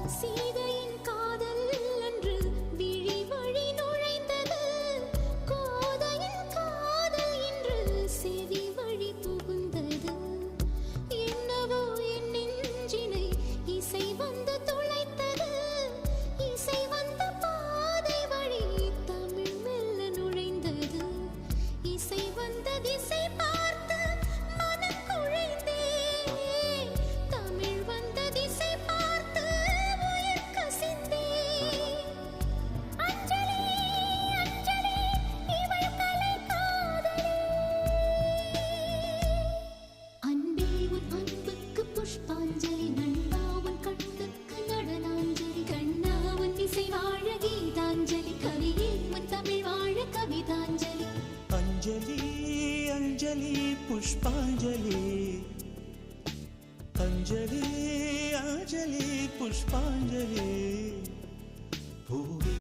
சீதையின் காதல் அன்று விழி வழி நுழைந்தது. கோதையின் காதல் இன்று செவி வழி புகுந்தது. என்னவோ என் நெஞ்சினை இசை வந்து துளைத்தது. இசை வந்த பாதை வழி தமிழ் மெல்ல நுழைந்தது. இசை வந்த திசை பார்த்து மனம் குழைந்தே. தமிழ் வந்த திசை பார்த்து உயிர் கசிந்தே. அஞ்சலி அஞ்சலி இவள் கலை காதலி. அன்பே உன் அன்புக்கு புஷ்பாஞ்சலி. நண்பா உன் கண்ணுக்கு நடனாஞ்சலி. கண்ணா உன் இசை வாழ கீதாஞ்சலி. கவியே உன் தமிழ் வாழ கவிதாஞ்சலி. अंजलि अंजलि पुष्पांजलि. अंजलि अंजलि पुष्पांजलि.